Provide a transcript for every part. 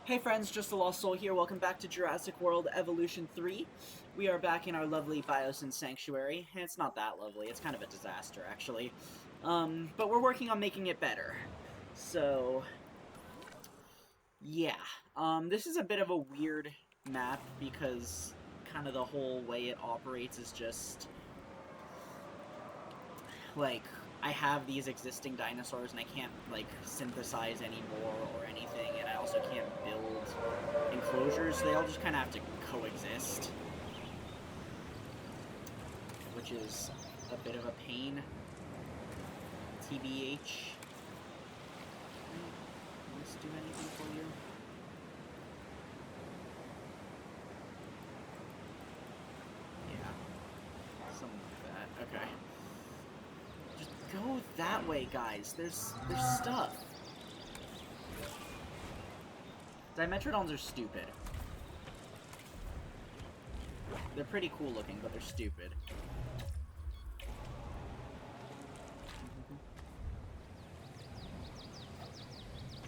Hey friends, Just a Lost Soul here. Welcome back to Jurassic World Evolution 3. We are back in our lovely Biosyn Sanctuary. And it's not that lovely. It's kind of a disaster, actually. But we're working on making it better. So, yeah. This is a bit of a weird map because kind of the whole way it operates is just like I have these existing dinosaurs and I can't like synthesize anymore or anything, and I also can't build enclosures. They all just kind of have to coexist, which is a bit of a pain. TBH. Can this do anything for you? Yeah, something like that. Okay. Just go that way, guys. There's stuff. Dimetrodons are stupid. They're pretty cool looking, but they're stupid.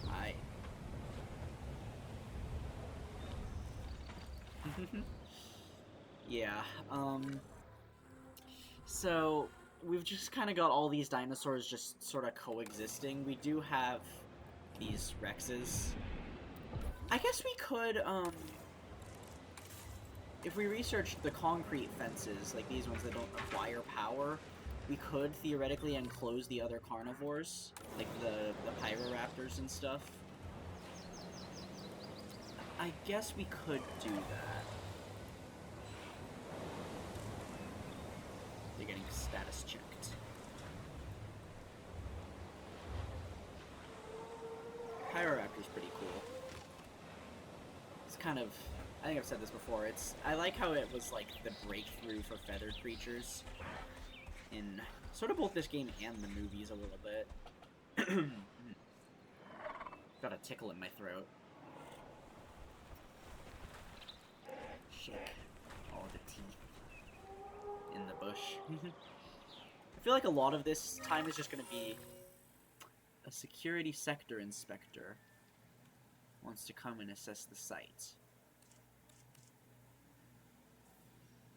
Hi. Yeah, so we've just kind of got all these dinosaurs just sort of coexisting. We do have these Rexes. I guess we could, if we researched the concrete fences, like these ones that don't acquire power, we could theoretically enclose the other carnivores, like the Pyroraptors and stuff. I guess we could do that. They're getting status checked. Pyroraptor's pretty cool. It's kind of, I think I've said this before, I like how it was like the breakthrough for feathered creatures in sort of both this game and the movies a little bit. Got a tickle in my throat. Shake all the teeth in the bush. I feel like a lot of this time is just going to be a security sector inspector wants to come and assess the site.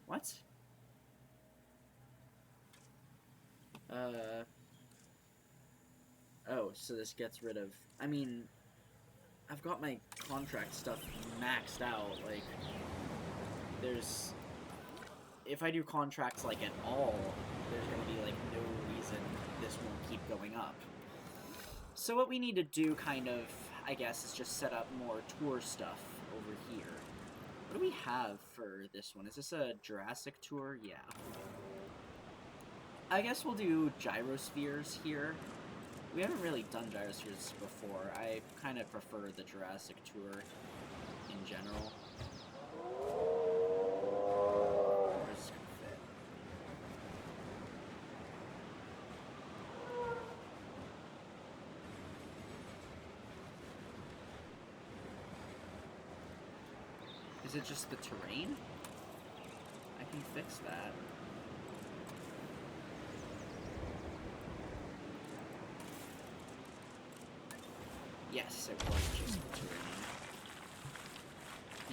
What? Oh, so this gets rid of... I mean, I've got my contract stuff maxed out, like, there's... If I do contracts, like, at all, there's gonna be, like, no reason this won't keep going up. So what we need to do, kind of, I guess, is just set up more tour stuff over here. What do we have for this one? Is this a Jurassic tour? Yeah. I guess we'll do gyrospheres here. We haven't really done gyrospheres before. I kind of prefer the Jurassic tour in general. Where's this gonna fit? Is it just the terrain? I can fix that. Yes, it was just the terrain.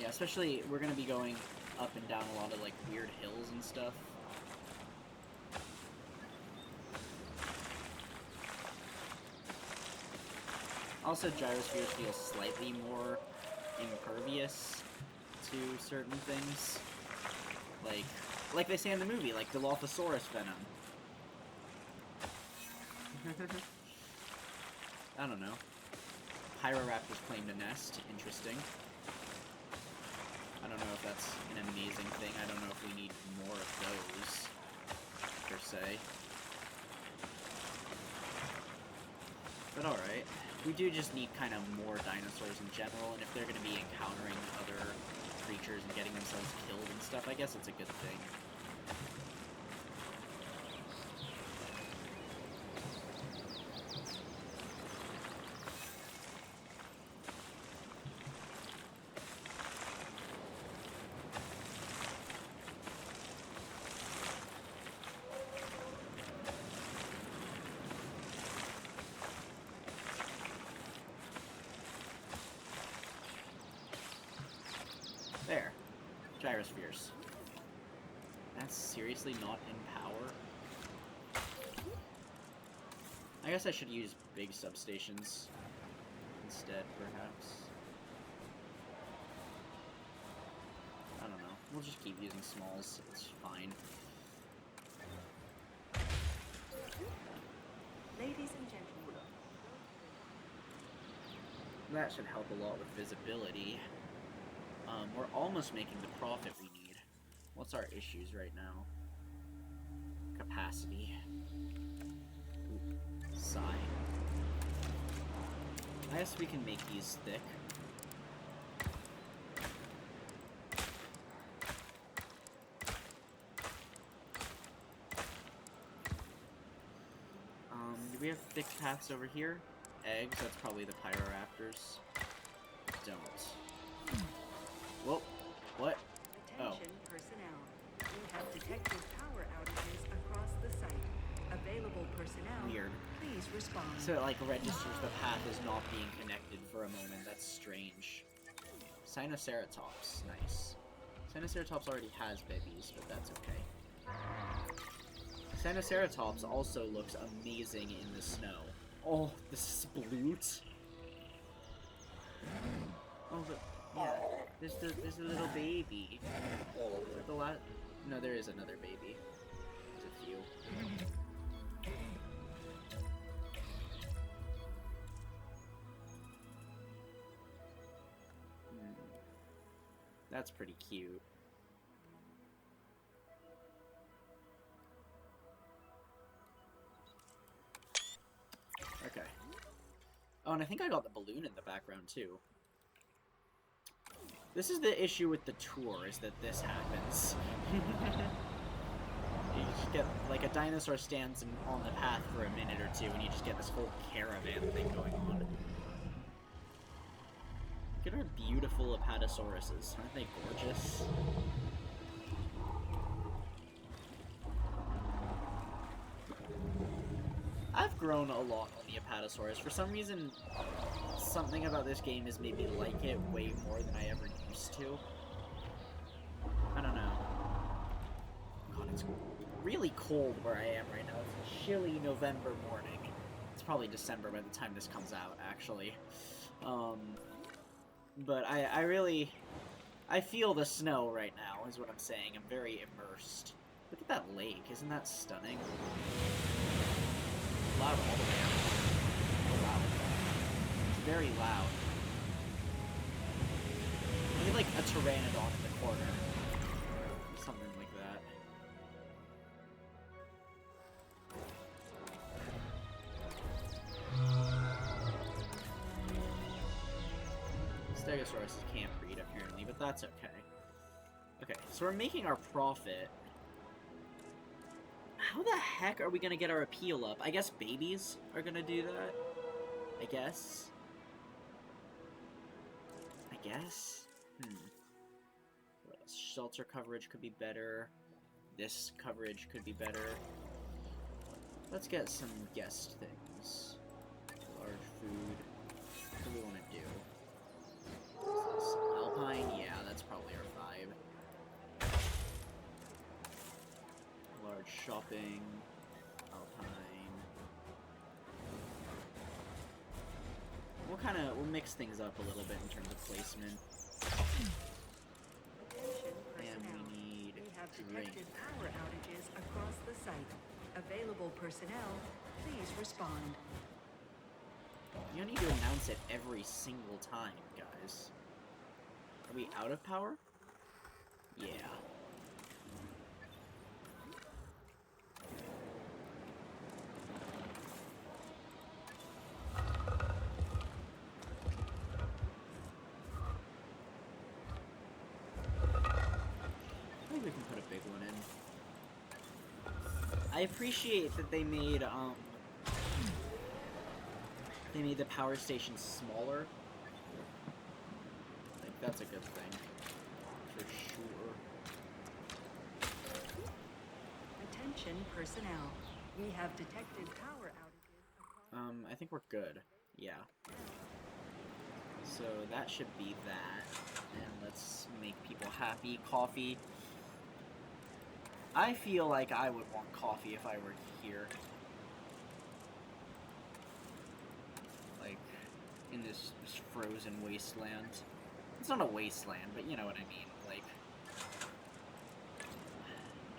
Yeah, especially, we're gonna be going up and down a lot of, like, weird hills and stuff. Also, gyrospheres feel slightly more impervious to certain things. Like they say in the movie, like Dilophosaurus venom. I don't know. Pyroraptors claim to nest. Interesting. I don't know if that's an amazing thing. I don't know if we need more of those, per se. But alright. We do just need kind of more dinosaurs in general, and if they're going to be encountering other creatures and getting themselves killed and stuff, I guess it's a good thing. There. Gyrospheres. That's seriously not in power? I guess I should use big substations instead, perhaps. I don't know. We'll just keep using smalls. It's fine. Ladies and gentlemen. That should help a lot with visibility. We're almost making the profit we need. What's our issues right now? Capacity. Ooh, sigh. I guess we can make these thick. Do we have thick paths over here? Eggs, that's probably the Pyroraptors. Don't. Whoa, what? Attention personnel. We have detected power outages across the site. Available personnel. Weird. Please respond. So it, like, registers the path as not being connected for a moment. That's strange. Sinoceratops. Nice. Sinoceratops already has babies, but that's okay. Sinoceratops also looks amazing in the snow. Oh, the sploot. Oh, but yeah, there's a little baby. No, there is another baby. There's a few. That's pretty cute. Okay. Oh, and I think I got the balloon in the background, too. This is the issue with the tour, is that this happens. You just get, like, a dinosaur stands on the path for a minute or two, and you just get this whole caravan thing going on. Look at our beautiful Apatosauruses. Aren't they gorgeous? I've grown a lot on the Apatosaurus. For some reason, something about this game has made me like it way more than I ever used to. I don't know. God, it's really cold where I am right now. It's a chilly November morning. It's probably December by the time this comes out, actually. But I feel the snow right now, is what I'm saying. I'm very immersed. Look at that lake. Isn't that stunning? Loud all the way out. Oh, wow. It's very loud. I need, like, a pteranodon in the corner. Or something like that. Stegosaurus can't breed, apparently, but that's okay. Okay, so we're making our profit. How the heck are we gonna get our appeal up? I guess babies are gonna do that? I guess? What else? Shelter coverage could be better. This coverage could be better. Let's get some guest things. Large food. What do we want to do? What's this? Alpine? Yeah, that's probably our vibe. Large shopping. Alpine. We'll mix things up a little bit in terms of placement. And we need have drink. detected power outages across the site. Available personnel, please respond. You don't need to announce it every single time, guys. Are we out of power? Yeah. I think we can put a big one in. I appreciate that they made the power station smaller. I think that's a good thing. For sure. Attention personnel. We have detected power outages across I think we're good. Yeah. So that should be that. And let's make people happy. Coffee. I feel like I would want coffee if I were here. Like, in this frozen wasteland. It's not a wasteland, but you know what I mean. Like,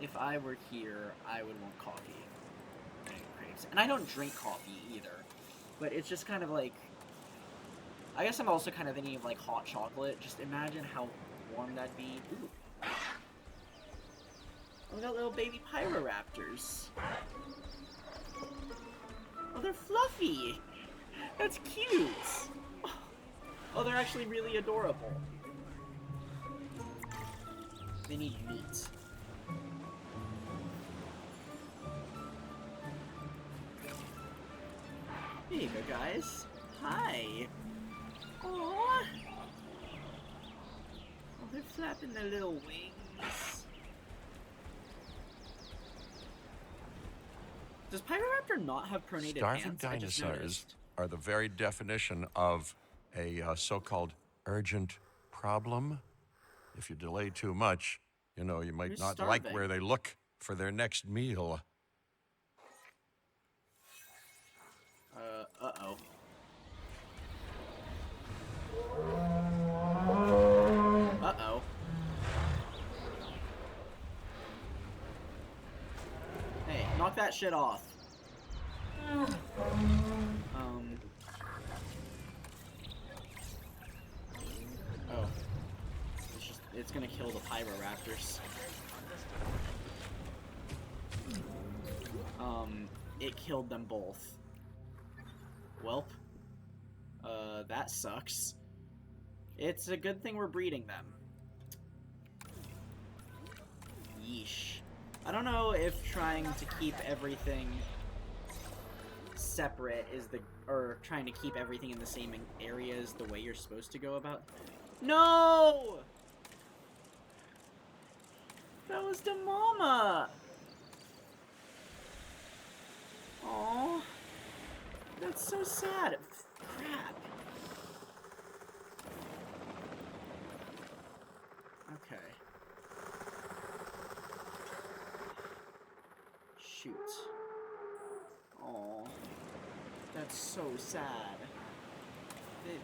if I were here, I would want coffee. And I don't drink coffee either. But it's just kind of like... I guess I'm also kind of thinking of like hot chocolate. Just imagine how warm that'd be. Ooh. We got little baby Pyroraptors. Oh, they're fluffy! That's cute! Oh, they're actually really adorable. They need meat. Here you go, guys. Hi! Aww! Oh, they're flapping their little wings. Does Pyroraptor not have pronated hands? Starving dinosaurs are the very definition of a so-called urgent problem. If you delay too much, you know, you might not like where they look for their next meal. Uh-oh. Uh-oh. Hey, knock that shit off. Oh. It's gonna kill the Pyroraptors. It killed them both. Welp. That sucks. It's a good thing we're breeding them. Yeesh. I don't know if trying to keep everything separate is the... or trying to keep everything in the same area is the way you're supposed to go about... No! That was the mama! Aww. That's so sad. Crap. Okay. Shoot. Aww. That's so sad.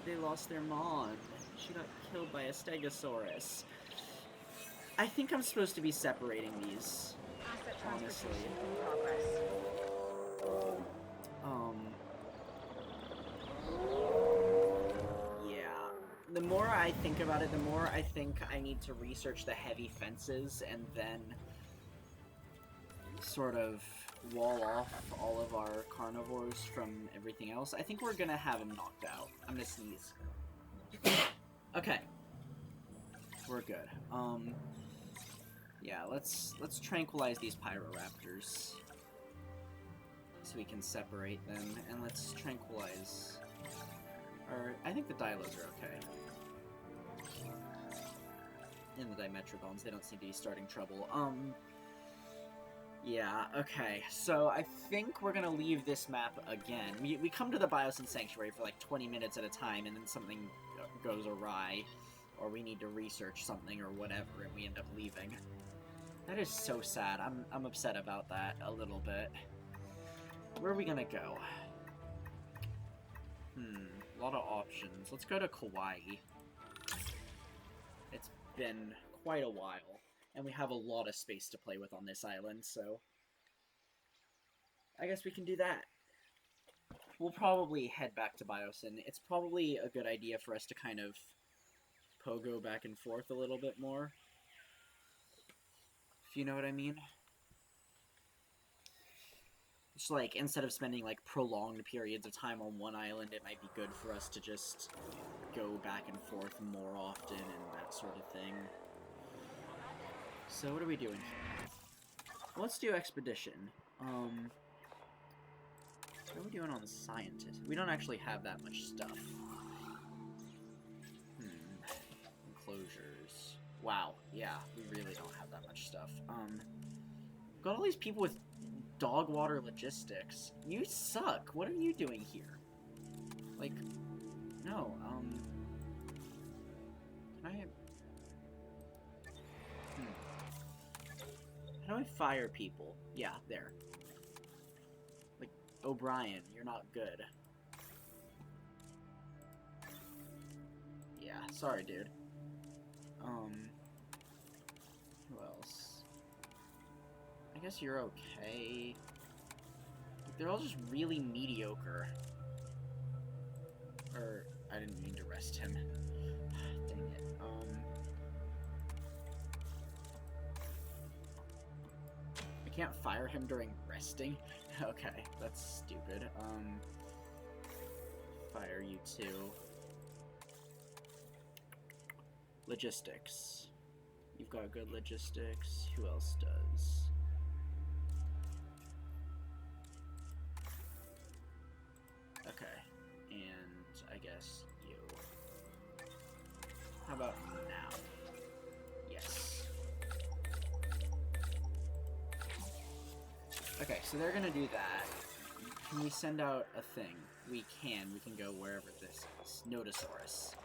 They lost their mom. She got killed by a Stegosaurus. I think I'm supposed to be separating these. Honestly. Yeah. The more I think about it, the more I think I need to research the heavy fences and then sort of wall off all of our carnivores from everything else. I think we're gonna have them knocked out. I'm gonna sneeze. Okay. We're good. Yeah, let's tranquilize these Pyroraptors so we can separate them, and let's tranquilize... Or, I think the Dilos are okay. And the Dimetrodons, they don't seem to be starting trouble. Yeah, okay. So, I think we're gonna leave this map again. We come to the Biosyn Sanctuary for like 20 minutes at a time, and then something goes awry, or we need to research something or whatever, and we end up leaving. That is so sad. I'm upset about that a little bit. Where are we gonna go? A lot of options. Let's go to Kauai. It's been quite a while, and we have a lot of space to play with on this island, so... I guess we can do that. We'll probably head back to Biosyn. It's probably a good idea for us to kind of pogo back and forth a little bit more. If you know what I mean. It's like, instead of spending, like, prolonged periods of time on one island, it might be good for us to just go back and forth more often and that sort of thing. So, what are we doing here? Let's do Expedition. What are we doing on the Scientist? We don't actually have that much stuff. Enclosures. Wow, yeah, we really don't have that much stuff. Got all these people with dog water logistics. You suck. What are you doing here? Like, no, I... How do I fire people? Yeah, there. Like, O'Brien, you're not good. Yeah, sorry, dude. Who else? I guess you're okay. They're all just really mediocre. Or, I didn't mean to rest him. Dang it. I can't fire him during resting? Okay, that's stupid. Fire you too. Logistics. You've got good logistics. Who else does? Okay. And I guess you. How about now? Yes. Okay, so they're gonna do that. Can we send out a thing? We can. We can go wherever this is. Notosaurus.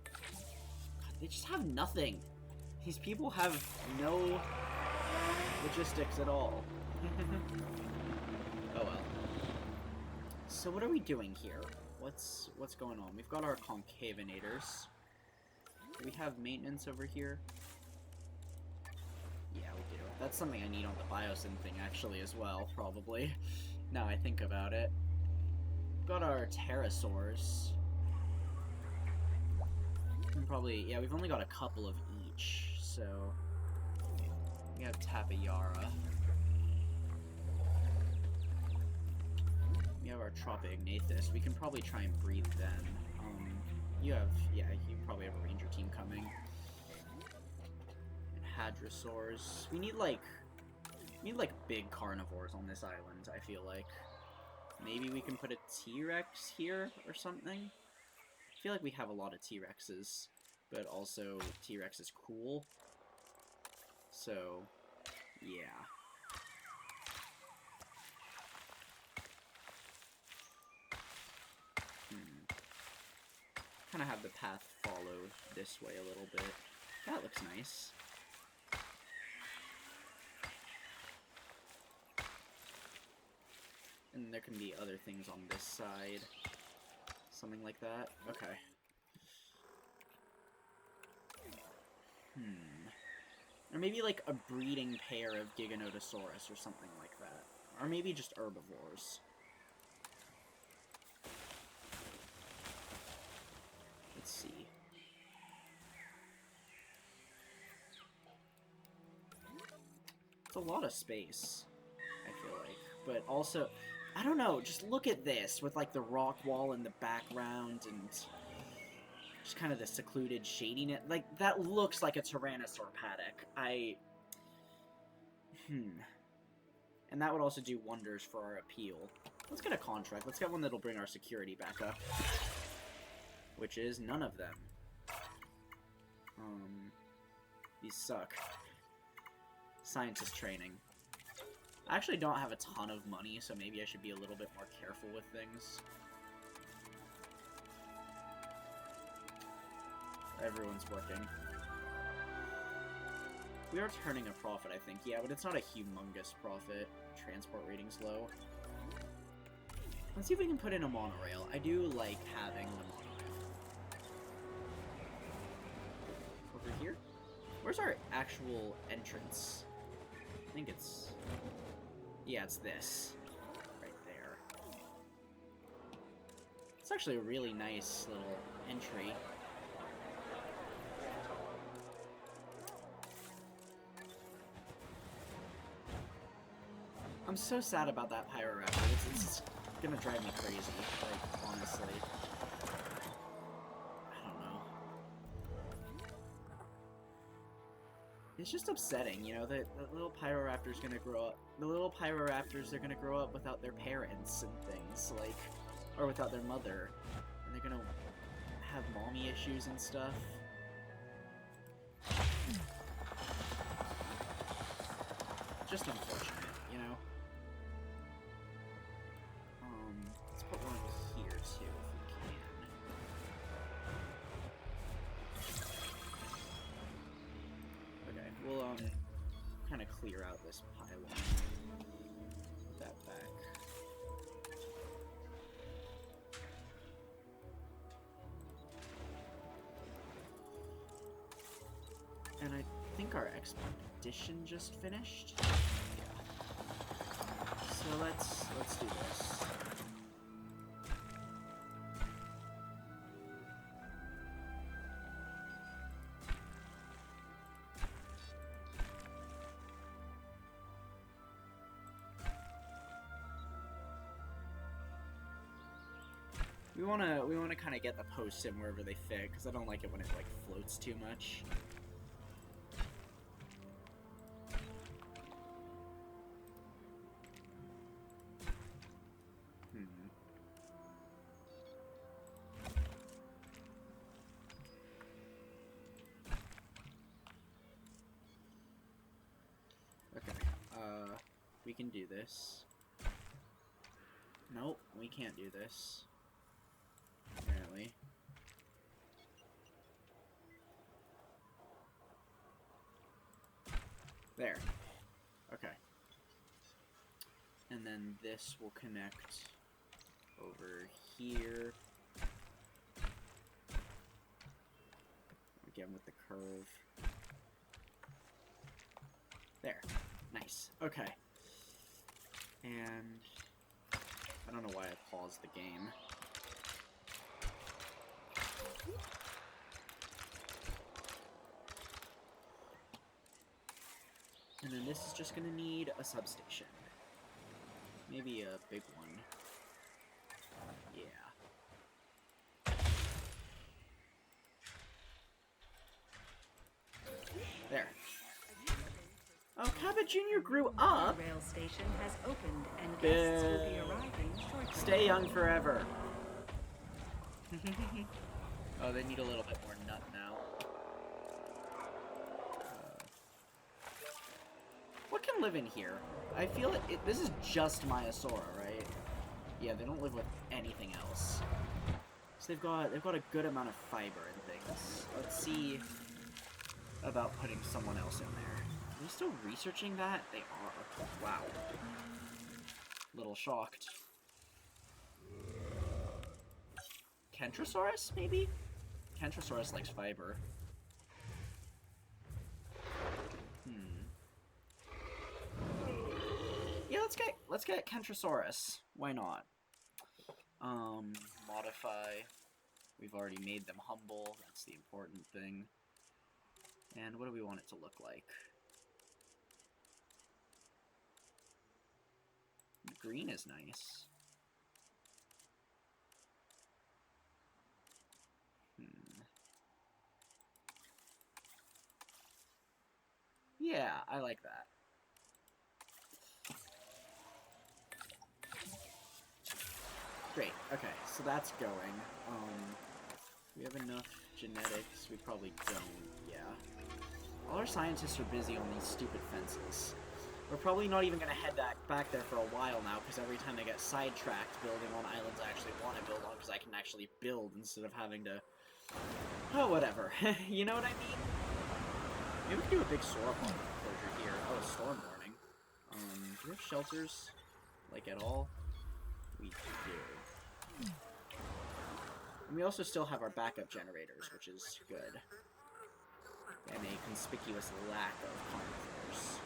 God, they just have nothing. These people have no logistics at all. Oh well. So what are we doing here? What's going on? We've got our concavenators. Do we have maintenance over here? Yeah, we do. That's something I need on the Biosyn thing actually as well, probably. Now I think about it. We've got our pterosaurs. Probably, yeah, we've only got a couple of each, so... We have Tapayara. We have our Tropignathus. We can probably try and breed them. You have, yeah, you probably have a ranger team coming. Hadrosaurs. We need like big carnivores on this island, I feel like. Maybe we can put a T-Rex here or something? I feel like we have a lot of T-Rexes, but also T-Rex is cool. So, yeah. Kind of have the path follow this way a little bit. That looks nice. And there can be other things on this side. Something like that. Okay. Or maybe like a breeding pair of Giganotosaurus or something like that. Or maybe just herbivores. Let's see. It's a lot of space, I feel like. But also, I don't know, just look at this with like the rock wall in the background and just kind of the secluded shadiness. Like, that looks like a Tyrannosaur paddock. And that would also do wonders for our appeal. Let's get a contract. Let's get one that'll bring our security back up. Which is none of them. These suck. Scientist training. I actually don't have a ton of money, so maybe I should be a little bit more careful with things. Everyone's working. We are turning a profit, I think. Yeah, but it's not a humongous profit. Transport rating's low. Let's see if we can put in a monorail. I do like having the monorail. Over here? Where's our actual entrance? I think it's... Yeah, it's this. Right there. It's actually a really nice little entry. I'm so sad about that Pyroraptor. It's gonna drive me crazy, like, honestly. I don't know. It's just upsetting, you know, the little Pyroraptor's gonna grow up. The little Pyroraptors are gonna grow up without their parents and things, like, or without their mother. And they're gonna have mommy issues and stuff. Just unfortunate, you know? Let's put one here, too, if we can. kind of clear out this pylon. Put that back. And I think our expedition just finished. Yeah. So let's do this. We wanna kind of get the posts in wherever they fit, because I don't like it when it like floats too much. Okay, we can do this. Nope, we can't do this. Apparently. There. Okay. And then this will connect over here. Again with the curve. There. Nice. Okay. And I don't know why I paused the game. And then this is just gonna need a substation. Maybe a big one. Yeah. There. Oh, Cabot Jr. grew up! The rail station has opened and guests will be arriving shortly. Stay young forever. Oh, they need a little bit more nut now. What can live in here? I feel this is just Maiasaura, right? Yeah, they don't live with anything else. So they've got a good amount of fiber and things. Let's see about putting someone else in there. Are they still researching that? They are. Wow. Little shocked. Kentrosaurus, maybe? Kentrosaurus likes fiber. Yeah, let's get Kentrosaurus. Why not? Modify. We've already made them humble. That's the important thing. And what do we want it to look like? Green is nice. Yeah, I like that. Great, okay, so that's going. We have enough genetics, we probably don't, yeah. All our scientists are busy on these stupid fences. We're probably not even gonna head back there for a while now, because every time I get sidetracked building on islands I actually want to build on, because I can actually build instead of having to... Oh, whatever. You know what I mean? Maybe we can do a big sauropod enclosure here. Oh, a storm warning. Do we have shelters? Like, at all? We do. And we also still have our backup generators, which is good. And a conspicuous lack of carnivores.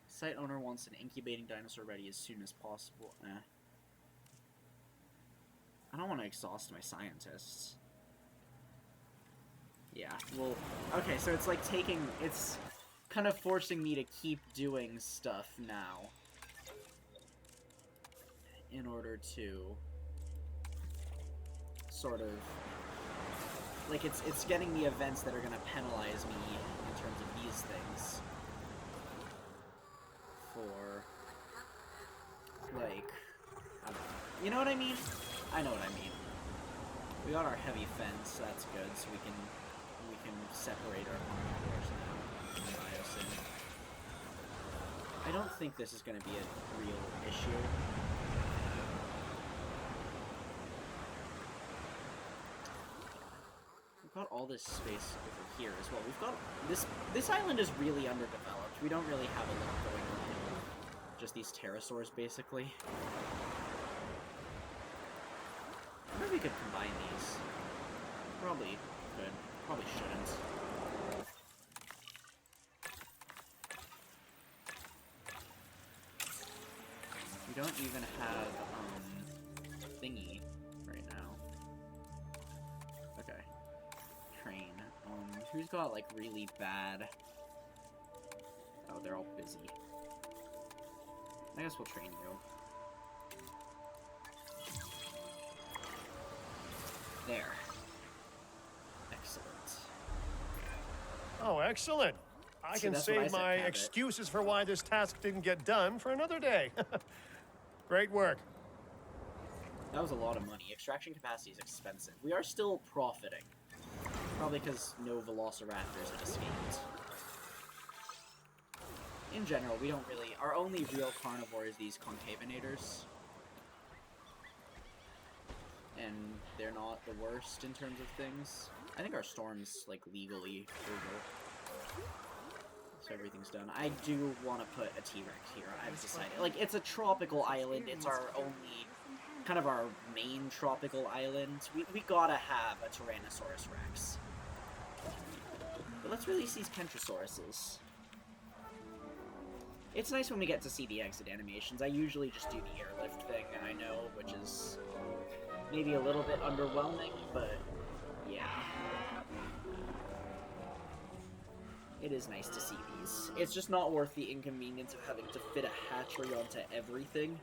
Site owner wants an incubating dinosaur ready as soon as possible. I don't want to exhaust my scientists. Yeah, well, okay, so it's like it's kind of forcing me to keep doing stuff now. In order to sort of, like, it's getting me events that are going to penalize me in terms of these things. For, like, I don't know. You know what I mean? I know what I mean. We got our heavy fence, that's good, so we can separate our carnivores now. biosyn. I don't think this is going to be a real issue. We've got all this space over here as well. We've got this island is really underdeveloped. We don't really have a lot going on. Just these pterosaurs, basically. I wonder if we could combine these. Probably could. Probably shouldn't. We don't even have, thingy right now. Okay. Train. Who's got, like, really bad... Oh, they're all busy. I guess we'll train you. There. Excellent. Oh, excellent. I can save my excuses for why this task didn't get done for another day. Great work. That was a lot of money. Extraction capacity is expensive. We are still profiting. Probably because no velociraptors had escaped. In general, we don't really... Our only real carnivore is these concavenators. And they're not the worst in terms of things. I think our storm's, like, legally over. So everything's done. I do want to put a T-Rex here, I've decided. Like, it's a tropical island. It's our only... kind of our main tropical island. We gotta have a Tyrannosaurus Rex. But let's release these Kentrosauruses. It's nice when we get to see the exit animations. I usually just do the airlift thing, I know, which is maybe a little bit underwhelming, but yeah. It is nice to see these. It's just not worth the inconvenience of having to fit a hatchery onto everything.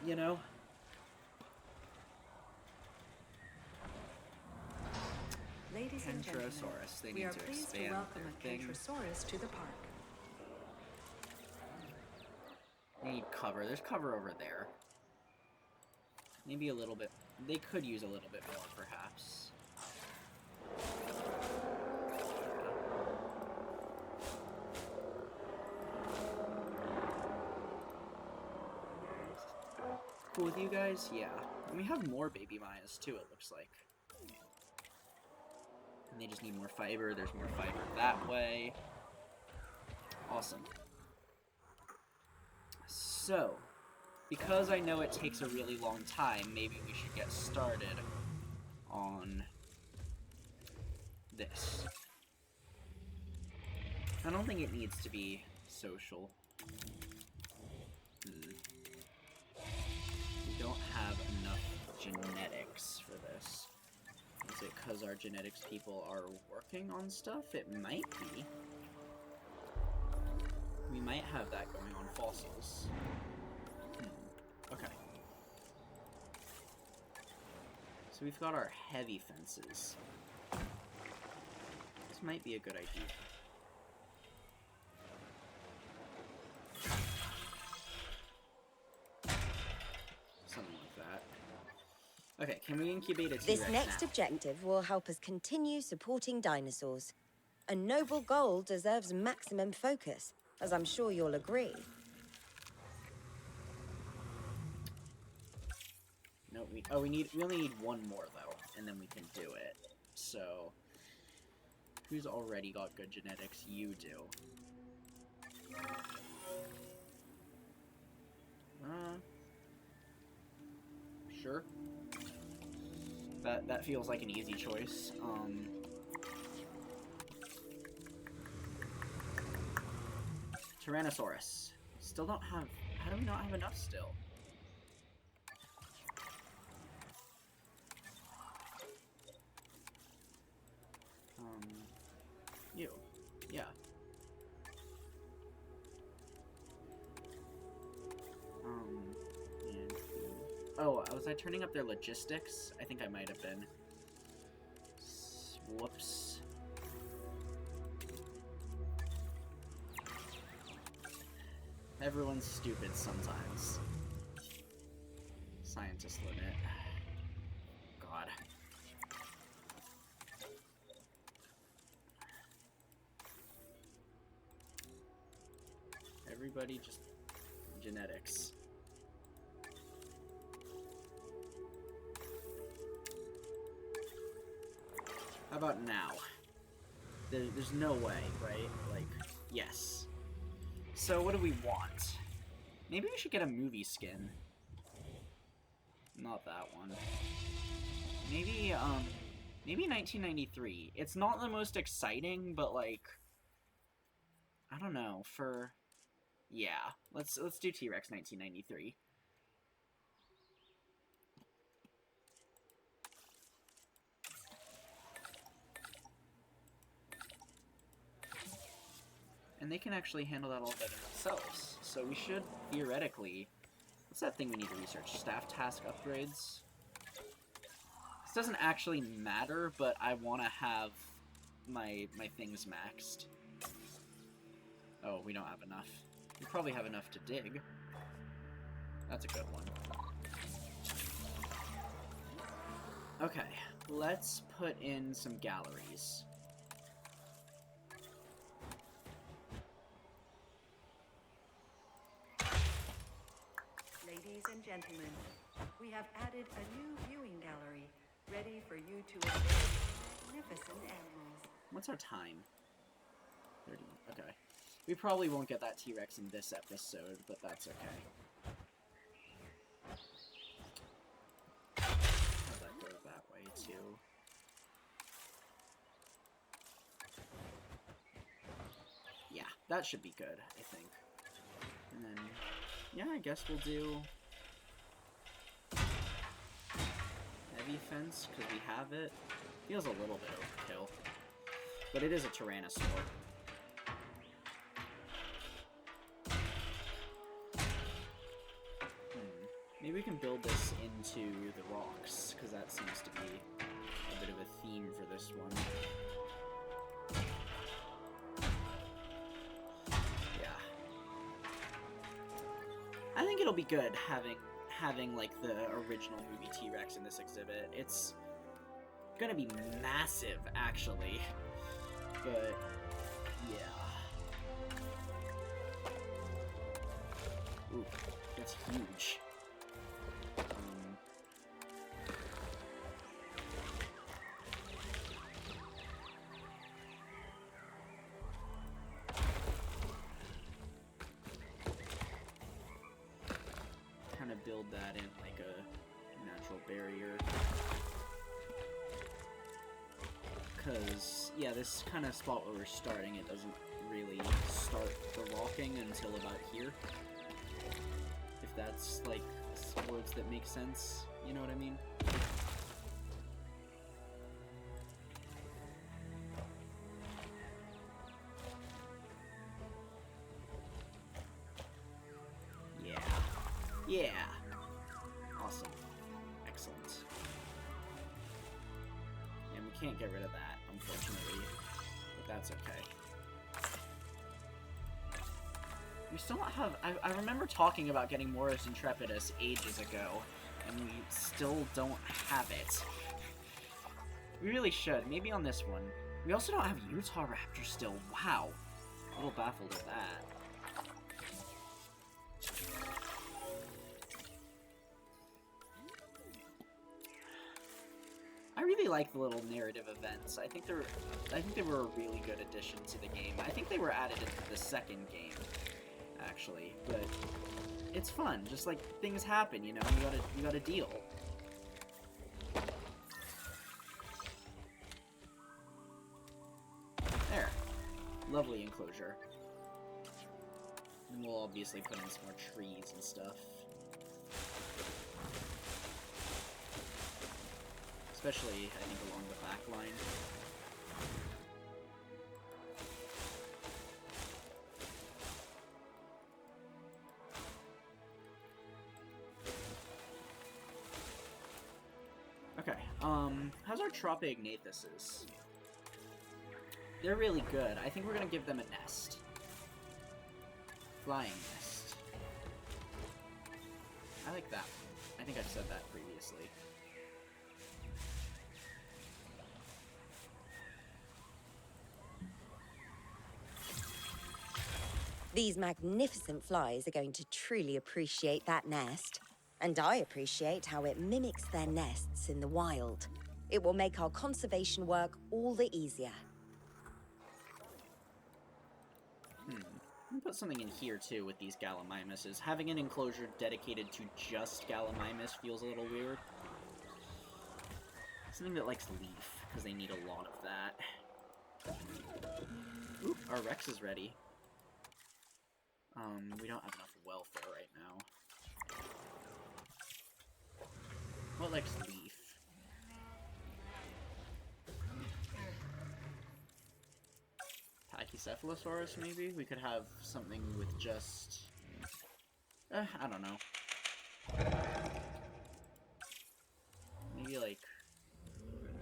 You know? Ladies and gentlemen, They we need are to pleased to expand welcome their a thing. Kentrosaurus to the park. They need cover. There's cover over there. Maybe a little bit. They could use a little bit more, perhaps. Cool with you guys? Yeah. And we have more baby Mayas too, it looks like. And they just need more fiber. There's more fiber that way. Awesome. So, because I know it takes a really long time, maybe we should get started on this. I don't think it needs to be social. We don't have enough genetics for this. Is it because our genetics people are working on stuff? It might be. We might have that going on fossils. Okay. So we've got our heavy fences. This might be a good idea. Something like that. Okay, can we incubate a T-Rex This next now? objective will help us continue supporting dinosaurs. A noble goal deserves maximum focus, as I'm sure you'll agree. No, we only need one more though, and then we can do it. So, who's already got good genetics? You do. Sure. That feels like an easy choice. Tyrannosaurus. Still don't have... How do we not have enough still? You. Yeah. And... Oh, was I turning up their logistics? I think I might have been. Whoops. Everyone's stupid sometimes. Scientist limit. God. everybody just genetics. How about now? There's no way, right? Like, yes. So what do we want? Maybe we should get a movie skin. Not that one. Maybe, maybe 1993. It's not the most exciting, but, like, I don't know, for... Yeah, let's do T-Rex 1993. And they can actually handle that all better themselves. So we should, theoretically... What's that thing we need to research? Staff task upgrades? This doesn't actually matter, but I want to have my things maxed. Oh, we don't have enough. We probably have enough to dig. That's a good one. Okay, let's put in some galleries. Ladies and gentlemen, we have added a new viewing gallery, ready for you to observe magnificent animals. What's our time? 30. Okay. We probably won't get that T-Rex in this episode, but that's okay. How'd that go that way, too? Yeah, that should be good, I think. And then... yeah, I guess we'll do heavy fence, because we have it. Feels a little bit overkill. But it is a Tyrannosaur. Maybe we can build this into the rocks, because that seems to be a bit of a theme for this one. I think it'll be good having like the original movie T-Rex in this exhibit. It's gonna be massive, actually, but yeah. Ooh, that's huge. Build that in like a natural barrier, because yeah, this kind of spot where we're starting, it doesn't really start the rocking until about here, if that's like words that make sense, you know what I mean? Yeah. Awesome. Excellent. And we can't get rid of that, unfortunately. But that's okay. We still don't have... I remember talking about getting Morus Intrepidus ages ago, and we still don't have it. We really should. Maybe on this one. We also don't have Utah Raptor still. Wow. A little baffled at that. I really like the little narrative events. I think they were a really good addition to the game. I think they were added into the second game, actually. But it's fun. Just like things happen, you know. You gotta deal. There, lovely enclosure. And we'll obviously put in some more trees and stuff. Especially, I think, along the back line. Okay, how's our Tropaegnathuses? They're really good. I think we're gonna give them a nest. Flying nest. I like that one. I think I've said that previously. These magnificent flies are going to truly appreciate that nest. And I appreciate how it mimics their nests in the wild. It will make our conservation work all the easier. Let me put something in here, too, with these Gallimimuses. Having an enclosure dedicated to just Gallimimus feels a little weird. Something that likes leaf, because they need a lot of that. Oop, our Rex is ready. We don't have enough welfare right now. What likes leaf? Pachycephalosaurus, maybe? We could have something with just... I don't know. Maybe, like,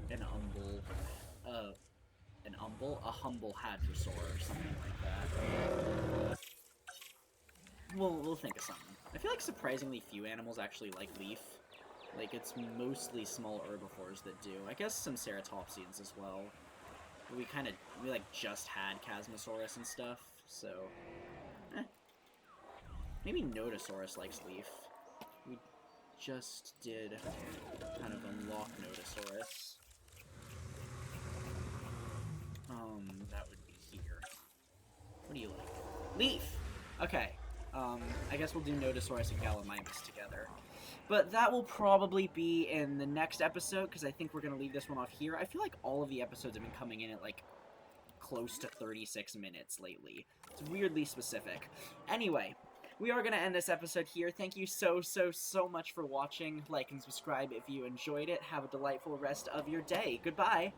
an a humble hadrosaur or something like that. We'll think of something. I feel like surprisingly few animals actually like leaf. Like, it's mostly small herbivores that do. I guess some ceratopsians as well. We like, just had Chasmosaurus and stuff, so... Maybe Nodosaurus likes leaf. We just did kind of unlock Nodosaurus. That would be here. What do you like? Leaf! Okay. I guess we'll do Nodosaurus and Gallimimus together. But that will probably be in the next episode, because I think we're going to leave this one off here. I feel like all of the episodes have been coming in at, like, close to 36 minutes lately. It's weirdly specific. Anyway, we are going to end this episode here. Thank you so much for watching. Like and subscribe if you enjoyed it. Have a delightful rest of your day. Goodbye!